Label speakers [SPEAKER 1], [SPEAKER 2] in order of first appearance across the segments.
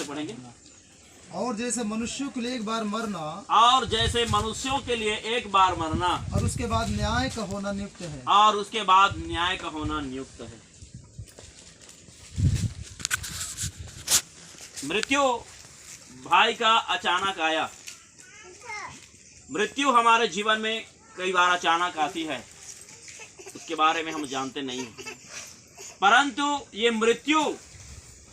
[SPEAKER 1] पढ़ेंगे।
[SPEAKER 2] और जैसे मनुष्यों के लिए एक बार मरना,
[SPEAKER 1] और जैसे मनुष्यों के लिए एक बार मरना,
[SPEAKER 2] और उसके बाद न्याय का होना नियुक्त है।
[SPEAKER 1] और उसके बाद न्याय का होना नियुक्त है। मृत्यु भाई का अचानक आया। मृत्यु हमारे जीवन में कई बार अचानक आती है, उसके बारे में हम जानते नहीं हैं, परंतु ये मृत्यु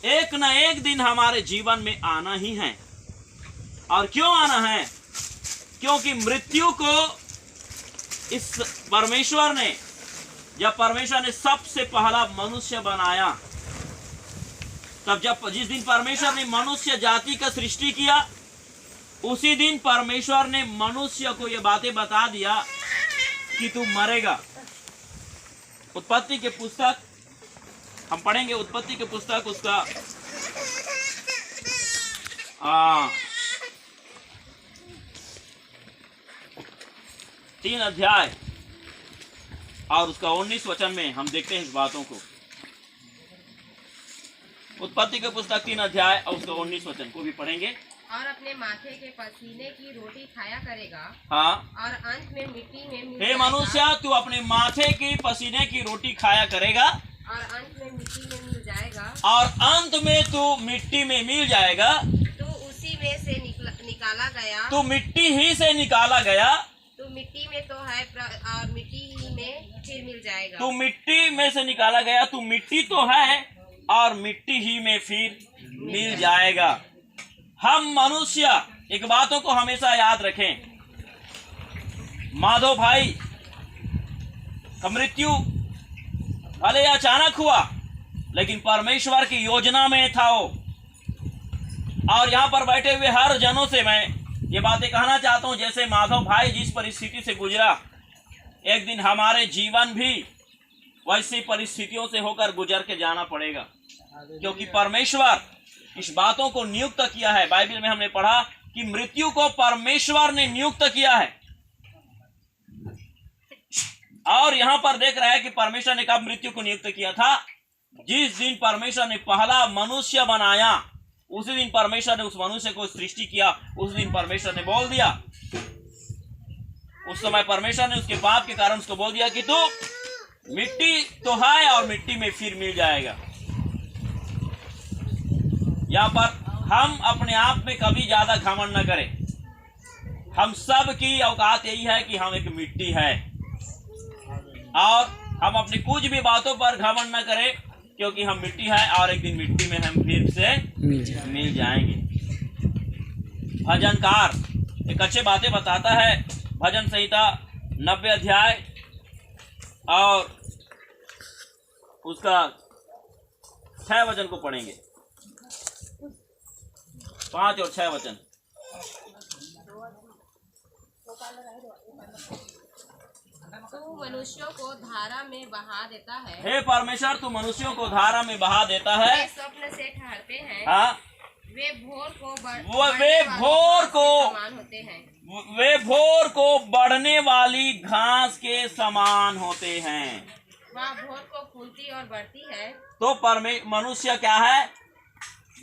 [SPEAKER 1] एक न एक दिन हमारे जीवन में आना ही है। और क्यों आना है? क्योंकि मृत्यु को इस परमेश्वर ने, जब परमेश्वर ने सबसे पहला मनुष्य बनाया, तब जिस दिन परमेश्वर ने मनुष्य जाति का सृष्टि किया, उसी दिन परमेश्वर ने मनुष्य को ये बातें बता दिया कि तू मरेगा। उत्पत्ति के पुस्तक हम पढ़ेंगे, उत्पत्ति के पुस्तक उसका 3 अध्याय और उसका 19 वचन में हम देखते हैं इस बातों को। उत्पत्ति के पुस्तक 3 अध्याय और उसका 19 वचन को भी पढ़ेंगे।
[SPEAKER 3] और अपने माथे के पसीने की रोटी खाया करेगा,
[SPEAKER 1] हाँ,
[SPEAKER 3] और अंत में मिट्टी में मिल
[SPEAKER 1] हे मनुष्य, तू अपने माथे की पसीने की रोटी खाया करेगा,
[SPEAKER 3] और अंत में मिट्टी में मिल जाएगा,
[SPEAKER 1] और अंत में तू मिट्टी में मिल जाएगा।
[SPEAKER 3] तू उसी में से निकाला गया,
[SPEAKER 1] तू मिट्टी ही से निकाला गया,
[SPEAKER 3] तू मिट्टी में तो है और मिट्टी ही में फिर मिल जाएगा।
[SPEAKER 1] तू मिट्टी में से निकाला गया, तू मिट्टी तो है और मिट्टी ही में फिर मिल जाएगा। हम मनुष्य एक बातों को हमेशा याद रखें, माधव भाई का मृत्यु भले अचानक हुआ, लेकिन परमेश्वर की योजना में था वो। और यहाँ पर बैठे हुए हर जनों से मैं ये बातें कहना चाहता हूँ, जैसे माधव भाई जिस परिस्थिति से गुजरा, एक दिन हमारे जीवन भी वैसी परिस्थितियों से होकर गुजर के जाना पड़ेगा, क्योंकि परमेश्वर इस बातों को नियुक्त किया है। बाइबल में हमने पढ़ा कि मृत्यु को परमेश्वर ने नियुक्त किया है। और यहां पर देख रहा है कि परमेश्वर ने कब मृत्यु को नियुक्त किया था? जिस दिन परमेश्वर ने पहला मनुष्य बनाया, उसी दिन परमेश्वर ने उस मनुष्य को सृष्टि किया। उस दिन परमेश्वर ने बोल दिया, उस समय परमेश्वर ने उसके पाप के कारण उसको बोल दिया कि तू मिट्टी तो है और मिट्टी में फिर मिल जाएगा। यहाँ पर हम अपने आप में कभी ज्यादा घमंड न करें। हम सब की औकात यही है कि हम एक मिट्टी है, और हम अपनी कुछ भी बातों पर घमंड न करें, क्योंकि हम मिट्टी है और एक दिन मिट्टी में हम फिर से मिल जाएंगे। भजनकार एक अच्छी बातें बताता है, भजन संहिता 90 अध्याय और उसका 6 वचन को पढ़ेंगे, 5 और 6 वचन।
[SPEAKER 3] तू मनुष्यों को धारा में बहा देता है,
[SPEAKER 1] हे परमेश्वर, तू मनुष्यों को धारा में बहा देता है।
[SPEAKER 3] वे स्वप्न से ठहरते हैं,
[SPEAKER 1] हाँ,
[SPEAKER 3] वे भोर को समान होते हैं,
[SPEAKER 1] वे भोर को बढ़ने वाली घास के समान होते हैं।
[SPEAKER 3] वह भोर को फूलती और बढ़ती है।
[SPEAKER 1] तो मनुष्य क्या है?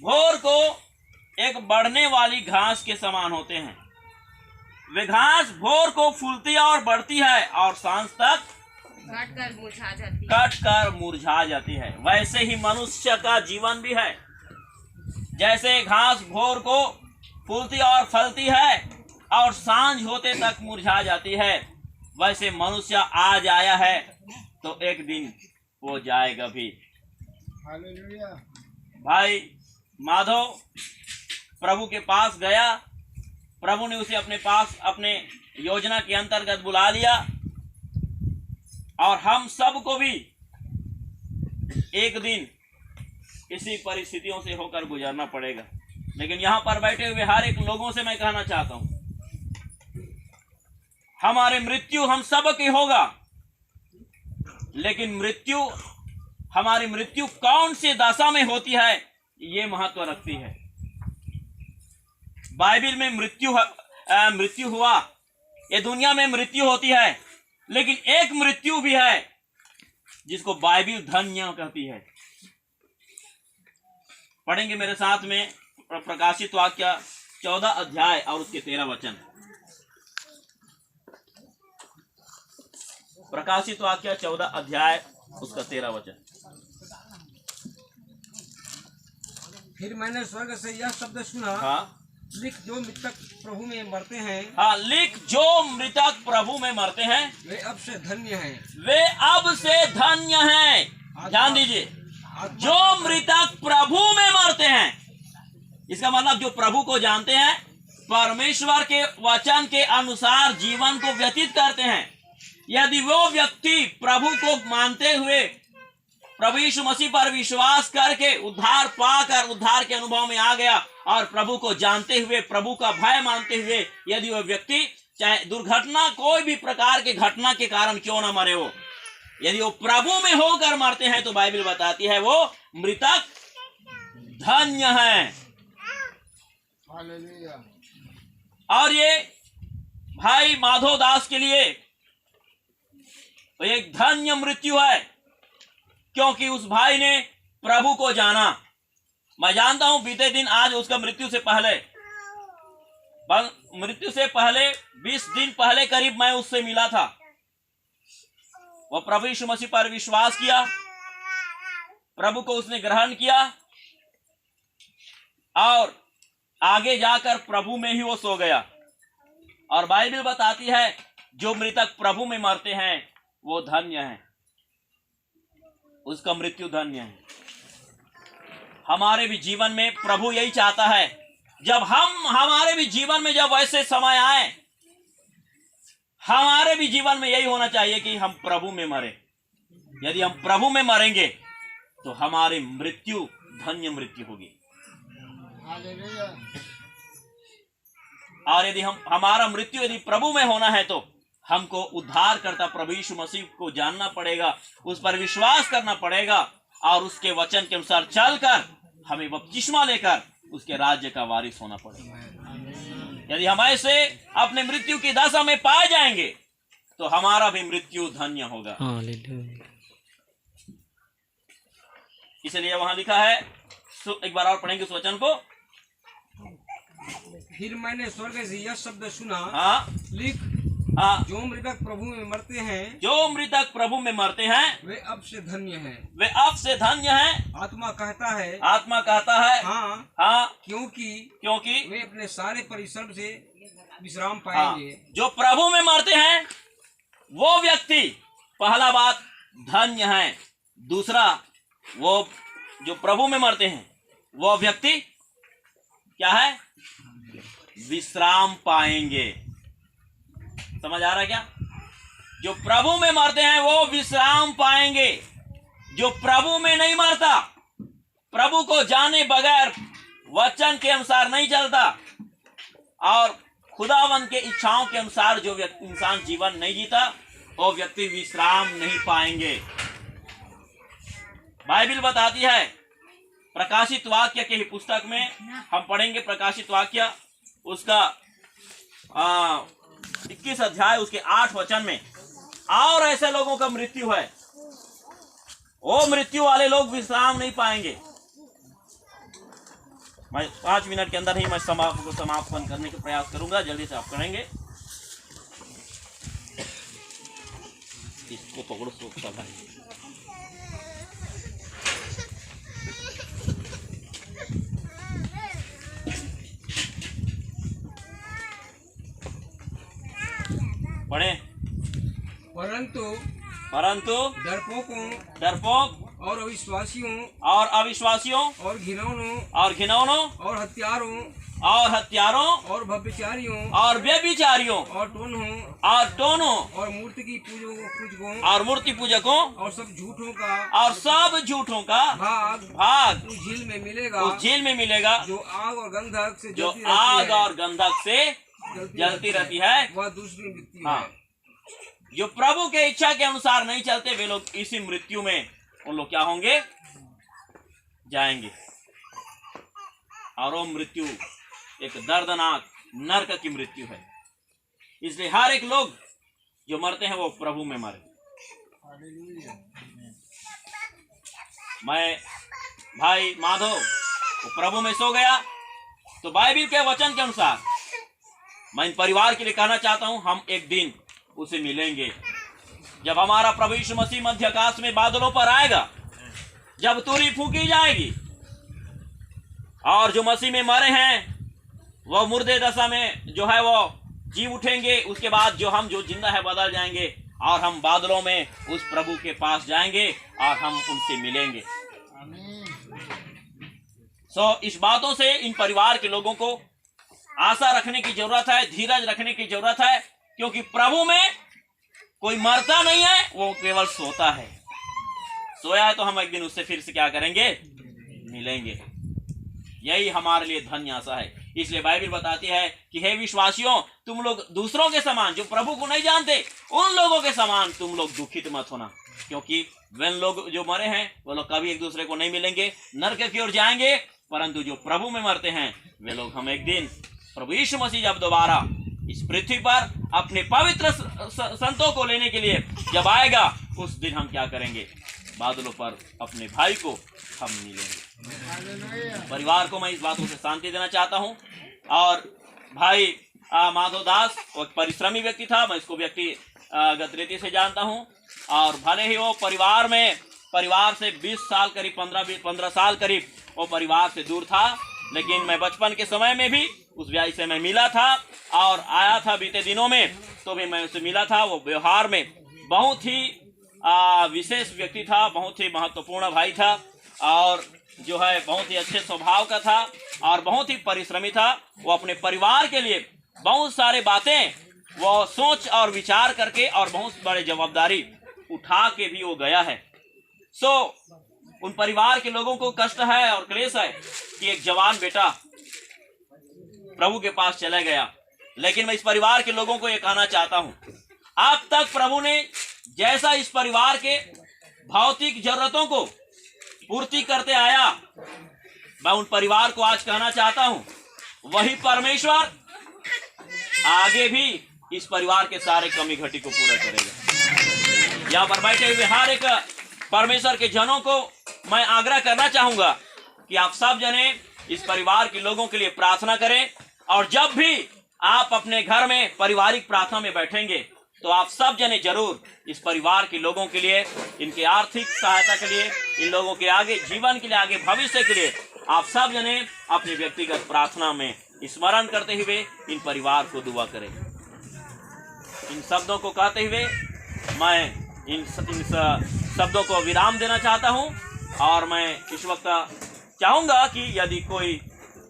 [SPEAKER 1] भोर को एक बढ़ने वाली घास के समान होते हैं। वे घास भोर को फूलती और बढ़ती है और सांझ तक कट कर मुरझा जाती है। वैसे ही मनुष्य का जीवन भी है। जैसे घास भोर को फूलती और फलती है और सांझ होते तक मुरझा जाती है, वैसे मनुष्य आज आया है तो एक दिन वो जाएगा भी।
[SPEAKER 2] हालेलुया।
[SPEAKER 1] भाई माधव प्रभु के पास गया, प्रभु ने उसे अपने पास अपने योजना के अंतर्गत बुला लिया, और हम सबको भी एक दिन इसी परिस्थितियों से होकर गुजरना पड़ेगा। लेकिन यहाँ पर बैठे हुए हर एक लोगों से मैं कहना चाहता हूँ, हमारे मृत्यु हम सब की होगा, लेकिन हमारी मृत्यु कौन सी दशा में होती है ये महत्व रखती है। बाइबल में मृत्यु हुआ, ये दुनिया में मृत्यु होती है, लेकिन एक मृत्यु भी है जिसको बाइबल धन्य कहती है। पढ़ेंगे मेरे साथ में प्रकाशित वाक्य 14 अध्याय और उसके 13 वचन। प्रकाशित वाक्य 14 अध्याय उसका 13 वचन।
[SPEAKER 4] फिर मैंने स्वर्ग से यह शब्द सुना,
[SPEAKER 1] हाँ
[SPEAKER 4] लिख जो मृतक प्रभु में मरते हैं,
[SPEAKER 1] हाँ, लिख जो मृतक प्रभु में मरते हैं
[SPEAKER 4] वे अब से धन्य हैं।
[SPEAKER 1] वे अब से धन्य हैं। ध्यान दीजिए, जो मृतक प्रभु में मरते हैं, इसका मतलब जो प्रभु को जानते हैं, परमेश्वर के वचन के अनुसार जीवन को व्यतीत करते हैं। यदि वो व्यक्ति प्रभु को मानते हुए प्रभु यीशु मसीह पर विश्वास करके उद्धार पाकर उद्धार के अनुभव में आ गया और प्रभु को जानते हुए, प्रभु का भय मानते हुए यदि वह व्यक्ति चाहे दुर्घटना, कोई भी प्रकार के घटना के कारण क्यों ना मरे हो, यदि वो प्रभु में होकर मरते हैं तो बाइबल बताती है वो मृतक धन्य है।
[SPEAKER 2] हालेलुया।
[SPEAKER 1] और ये भाई माधव दास के लिए एक धन्य मृत्यु है, क्योंकि उस भाई ने प्रभु को जाना। मैं जानता हूं बीते दिन आज उसका मृत्यु से पहले 20 दिन पहले करीब मैं उससे मिला था। वह प्रभु यीशु मसीह पर विश्वास किया, प्रभु को उसने ग्रहण किया और आगे जाकर प्रभु में ही वो सो गया। और बाइबल बताती है जो मृतक प्रभु में मरते हैं वो धन्य है, उसका मृत्यु धन्य है। हमारे भी जीवन में प्रभु यही चाहता है, जब हमारे भी जीवन में जब वैसे समय आए, हमारे भी जीवन में यही होना चाहिए कि हम प्रभु में मरे। यदि हम प्रभु में मरेंगे तो हमारी मृत्यु धन्य मृत्यु होगी।
[SPEAKER 2] हालेलुया।
[SPEAKER 1] और यदि हमारा मृत्यु यदि प्रभु में होना है तो हमको उद्धार करता प्रभु यीशु मसीह को जानना पड़ेगा, उस पर विश्वास करना पड़ेगा और उसके वचन के अनुसार चलकर हमें बपतिस्मा लेकर उसके राज्य का वारिस होना पड़ेगा। यदि हम ऐसे अपने मृत्यु की दशा में पाए जाएंगे तो हमारा भी मृत्यु धन्य होगा। इसलिए वहां लिखा है, एक बार और पढ़ेंगे उस वचन को।
[SPEAKER 4] फिर मैंने स्वर्ग से यह शब्द सुना,
[SPEAKER 1] हाँ,
[SPEAKER 4] लिख
[SPEAKER 1] हाँ,
[SPEAKER 4] जो मृतक प्रभु में मरते हैं,
[SPEAKER 1] जो मृतक प्रभु में मरते हैं
[SPEAKER 4] वे अब से धन्य हैं।
[SPEAKER 1] वे अब से धन्य हैं।
[SPEAKER 4] आत्मा कहता है,
[SPEAKER 1] आत्मा कहता है
[SPEAKER 4] हाँ,
[SPEAKER 1] हाँ,
[SPEAKER 4] क्योंकि
[SPEAKER 1] वे
[SPEAKER 4] अपने सारे परिश्रम से विश्राम
[SPEAKER 1] हाँ,
[SPEAKER 4] पाएंगे।
[SPEAKER 1] जो प्रभु में मरते हैं वो व्यक्ति, पहला बात धन्य है, दूसरा वो जो प्रभु में मरते हैं वो व्यक्ति क्या है, विश्राम पाएंगे। समझ आ रहा है क्या? जो प्रभु में मरते हैं वो विश्राम पाएंगे। जो प्रभु में नहीं मरता, प्रभु को जाने बगैर वचन के अनुसार नहीं चलता और खुदावन के इच्छाओं के अनुसार जो व्यक्ति इंसान जीवन नहीं जीता, वो व्यक्ति विश्राम नहीं पाएंगे। बाइबल बताती है, प्रकाशित वाक्य के ही पुस्तक में हम पढ़ेंगे, प्रकाशित वाक्य उसका 21 अध्याय उसके 8 वचन में, और ऐसे लोगों का मृत्यु है, वो मृत्यु वाले लोग विश्राम नहीं पाएंगे। मैं 5 मिनट के अंदर ही मैं समापन करने का प्रयास करूंगा, जल्दी से आप करेंगे। इसको पकड़ो सोचता भाई। पढ़े। परंतु डरपोक
[SPEAKER 4] और अविश्वासियों
[SPEAKER 1] और अविश्वासियों
[SPEAKER 4] और
[SPEAKER 1] घिनौनों
[SPEAKER 4] और
[SPEAKER 1] हत्यारों
[SPEAKER 4] और व्यभिचारियों
[SPEAKER 1] और व्यभिचारियों
[SPEAKER 4] और
[SPEAKER 1] टोनों
[SPEAKER 4] और मूर्ति की पूजकों
[SPEAKER 1] और मूर्ति पूजकों
[SPEAKER 4] और सब झूठों का
[SPEAKER 1] भाग
[SPEAKER 4] उस झील में मिलेगा, जो आग और गंधक से
[SPEAKER 1] जलती रहती है।
[SPEAKER 4] वह दूसरी मृत्यु
[SPEAKER 1] हाँ,
[SPEAKER 4] है।
[SPEAKER 1] जो प्रभु के इच्छा के अनुसार नहीं चलते वे लोग इसी मृत्यु में उन लोग क्या होंगे, जाएंगे। और वो मृत्यु एक दर्दनाक नरक की मृत्यु है। इसलिए हर एक लोग जो मरते हैं वो प्रभु में मरे। मैं भाई माधव वो प्रभु में सो गया, तो बाइबल के वचन के अनुसार मैं इन परिवार के लिए कहना चाहता हूं, हम एक दिन उसे मिलेंगे जब हमारा प्रभु यीशु मसीह मध्य आकाश में बादलों पर आएगा, जब तुरही फूंकी जाएगी और जो मसीह में मरे हैं वो मुर्दे दशा में जो है वो जी उठेंगे। उसके बाद जो जिंदा है बदल जाएंगे और हम बादलों में उस प्रभु के पास जाएंगे और हम उनसे मिलेंगे। इस बातों से इन परिवार के लोगों को आशा रखने की जरूरत है, धीरज रखने की जरूरत है, क्योंकि प्रभु में कोई मरता नहीं है, वो केवल सोता है। सोया है तो हम एक दिन उससे फिर से क्या करेंगे? मिलेंगे। यही हमारे लिए धन्य आशा है। इसलिए बाइबल बताती है कि हे विश्वासियों, तुम लोग दूसरों के समान, जो प्रभु को नहीं जानते, उन लोगों के समान तुम लोग दुखित मत होना, क्योंकि वे लोग जो मरे हैं वो लोग कभी एक दूसरे को नहीं मिलेंगे, नरक की ओर जाएंगे। परंतु जो प्रभु में मरते हैं वे लोग, हम एक दिन प्रभु यीशु मसीह जब दोबारा इस पृथ्वी पर अपने पवित्र संतों को लेने के लिए जब आएगा, उस दिन हम क्या करेंगे? बादलों पर अपने भाई को हम मिलेंगे। परिवार को मैं इस बातों से शांति देना चाहता हूं। और भाई माधव दास वो परिश्रमी व्यक्ति था, मैं इसको व्यक्तिगत रीति से जानता हूं। और भले ही वो परिवार से 20 साल करीब 15 साल करीब वो परिवार से दूर था, लेकिन मैं बचपन के समय में भी उस भाई से मैं मिला था और आया था बीते दिनों में, तो भी मैं उससे मिला था। वो व्यवहार में बहुत ही विशेष व्यक्ति था, बहुत ही महत्वपूर्ण भाई था और जो है बहुत ही अच्छे स्वभाव का था और बहुत ही परिश्रमी था। वो अपने परिवार के लिए बहुत सारे बातें वो सोच और विचार करके और बहुत बड़े जवाबदारी उठा के भी वो गया है। उन परिवार के लोगों को कष्ट है और क्लेश है कि एक जवान बेटा प्रभु के पास चला गया। लेकिन मैं इस परिवार के लोगों को ये कहना चाहता हूं, अब तक प्रभु ने जैसा इस परिवार के भौतिक जरूरतों को पूर्ति करते आया, मैं उन परिवार को आज कहना चाहता हूं, वही परमेश्वर आगे भी इस परिवार के सारे कमी घटी को पूरा करेगा। यहाँ पर बैठे हुए हर एक परमेश्वर के जनों को मैं आग्रह करना चाहूंगा कि आप सब जने इस परिवार के लोगों के लिए प्रार्थना करें। और जब भी आप अपने घर में पारिवारिक प्रार्थना में बैठेंगे तो आप सब जने जरूर इस परिवार के लोगों के लिए, इनके आर्थिक सहायता के लिए, इन लोगों के आगे जीवन के लिए, आगे भविष्य के लिए आप सब जने अपनी व्यक्तिगत प्रार्थना में स्मरण करते हुए इन परिवार को दुआ करें। इन शब्दों को कहते हुए मैं इन शब्दों को विराम देना चाहता हूं। और मैं इस वक्त चाहूंगा कि यदि कोई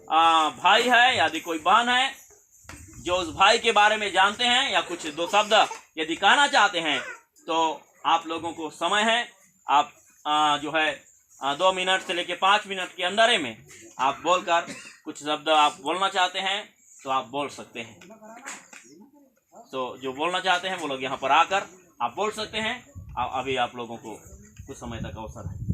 [SPEAKER 1] भाई है, यदि कोई बहन है जो उस भाई के बारे में जानते हैं या कुछ दो शब्द यदि कहना चाहते हैं, तो आप लोगों को समय है। आप जो है 2 मिनट से लेकर 5 मिनट के अंदर में आप बोलकर कुछ शब्द आप बोलना चाहते हैं तो आप बोल सकते हैं। तो जो बोलना चाहते हैं वो लोग यहाँ पर आकर आप बोल सकते हैं। अभी आप लोगों को कुछ समय तक अवसर है।